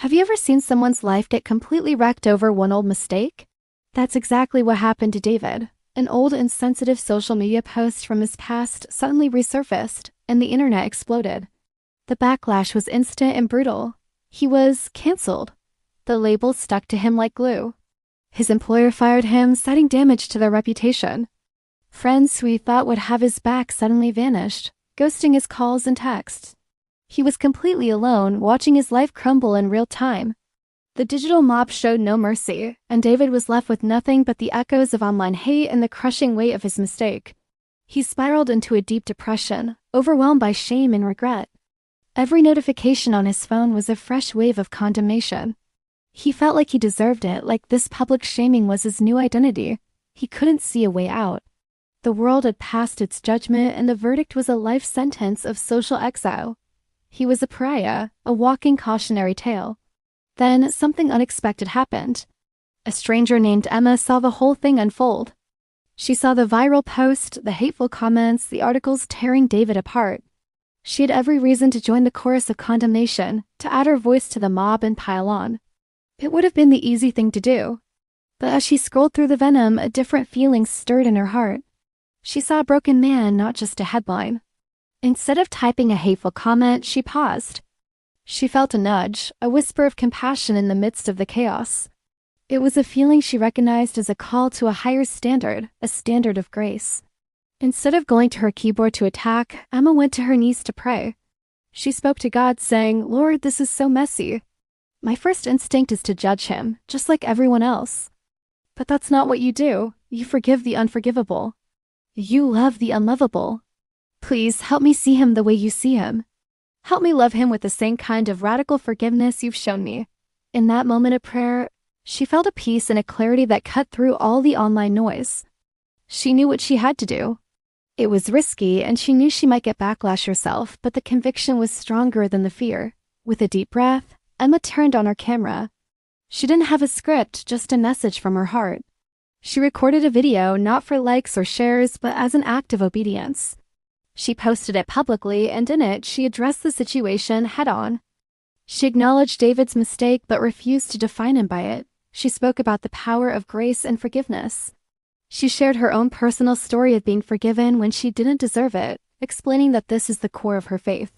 Have you ever seen someone's life get completely wrecked over one old mistake? That's exactly what happened to David. An old insensitive social media post from his past suddenly resurfaced, and the internet exploded. The backlash was instant and brutal. He was canceled. The label stuck to him like glue. His employer fired him, citing damage to their reputation. Friends who he thought would have his back suddenly vanished, ghosting his calls and texts. He was completely alone, watching his life crumble in real time. The digital mob showed no mercy, and David was left with nothing but the echoes of online hate and the crushing weight of his mistake. He spiraled into a deep depression, overwhelmed by shame and regret. Every notification on his phone was a fresh wave of condemnation. He felt like he deserved it, like this public shaming was his new identity. He couldn't see a way out. The world had passed its judgment, and the verdict was a life sentence of social exile. He was a pariah, a walking cautionary tale. Then something unexpected happened. A stranger named Emma saw the whole thing unfold. She saw the viral post, the hateful comments, the articles tearing David apart. She had every reason to join the chorus of condemnation, to add her voice to the mob and pile on. It would have been the easy thing to do. But as she scrolled through the venom, a different feeling stirred in her heart. She saw a broken man, not just a headline. Instead of typing a hateful comment, she paused. She felt a nudge, a whisper of compassion in the midst of the chaos. It was a feeling she recognized as a call to a higher standard, a standard of grace. Instead of going to her keyboard to attack, Emma went to her knees to pray. She spoke to God, saying, "Lord, this is so messy. My first instinct is to judge him, just like everyone else. But that's not what you do. You forgive the unforgivable. You love the unlovable. Please help me see him the way you see him. Help me love him with the same kind of radical forgiveness you've shown me." In that moment of prayer, she felt a peace and a clarity that cut through all the online noise. She knew what she had to do. It was risky, and she knew she might get backlash herself, but the conviction was stronger than the fear. With a deep breath, Emma turned on her camera. She didn't have a script, just a message from her heart. She recorded a video, not for likes or shares, but as an act of obedience. She posted it publicly, and in it, she addressed the situation head-on. She acknowledged David's mistake but refused to define him by it. She spoke about the power of grace and forgiveness. She shared her own personal story of being forgiven when she didn't deserve it, explaining that this is the core of her faith.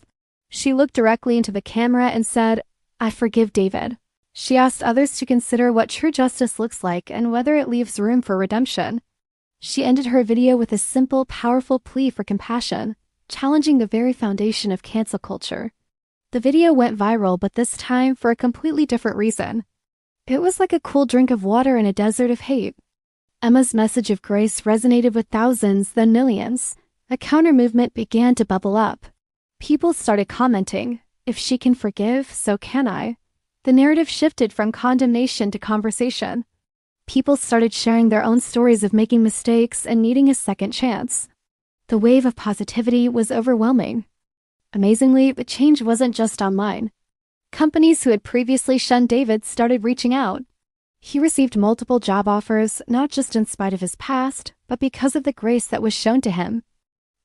She looked directly into the camera and said, "I forgive David." She asked others to consider what true justice looks like and whether it leaves room for redemption. She ended her video with a simple, powerful plea for compassion, challenging the very foundation of cancel culture. The video went viral, but this time for a completely different reason. It was like a cool drink of water in a desert of hate. Emma's message of grace resonated with thousands, then millions. A counter-movement began to bubble up. People started commenting, "If she can forgive, so can I." The narrative shifted from condemnation to conversation. People started sharing their own stories of making mistakes and needing a second chance. The wave of positivity was overwhelming. Amazingly, the change wasn't just online. Companies who had previously shunned David started reaching out. He received multiple job offers, not just in spite of his past, but because of the grace that was shown to him.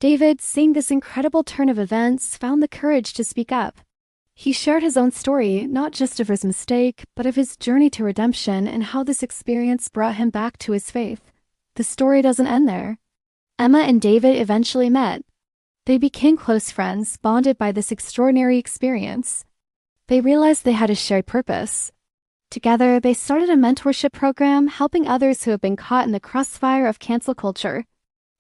David, seeing this incredible turn of events, found the courage to speak up. He shared his own story, not just of his mistake, but of his journey to redemption and how this experience brought him back to his faith. The story doesn't end there. Emma and David eventually met. They became close friends, bonded by this extraordinary experience. They realized they had a shared purpose. Together, they started a mentorship program helping others who have been caught in the crossfire of cancel culture.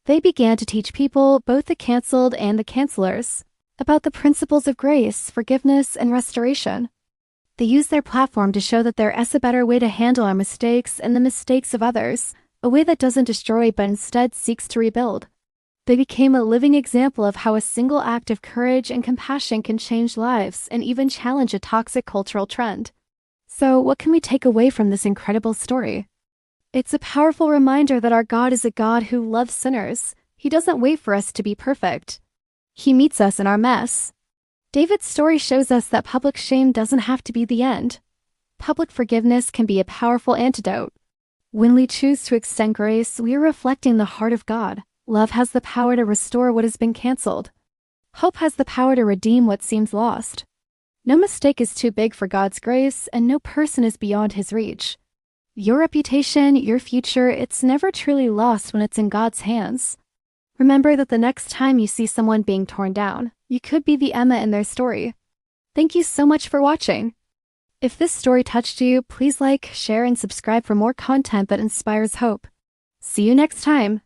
They began to teach people, both the canceled and the cancelers, about the principles of grace, forgiveness, and restoration. They used their platform to show that there is a better way to handle our mistakes and the mistakes of others, a way that doesn't destroy but instead seeks to rebuild. They became a living example of how a single act of courage and compassion can change lives and even challenge a toxic cultural trend. So, what can we take away from this incredible story? It's a powerful reminder that our God is a God who loves sinners. He doesn't wait for us to be perfect. He meets us in our mess. David's story shows us that public shame doesn't have to be the end. Public forgiveness can be a powerful antidote. When we choose to extend grace, we are reflecting the heart of God. Love has the power to restore what has been canceled. Hope has the power to redeem what seems lost. No mistake is too big for God's grace, and no person is beyond his reach. Your reputation, your future, it's never truly lost when it's in God's hands. Remember that the next time you see someone being torn down, you could be the Emma in their story. Thank you so much for watching. If this story touched you, please like, share, and subscribe for more content that inspires hope. See you next time.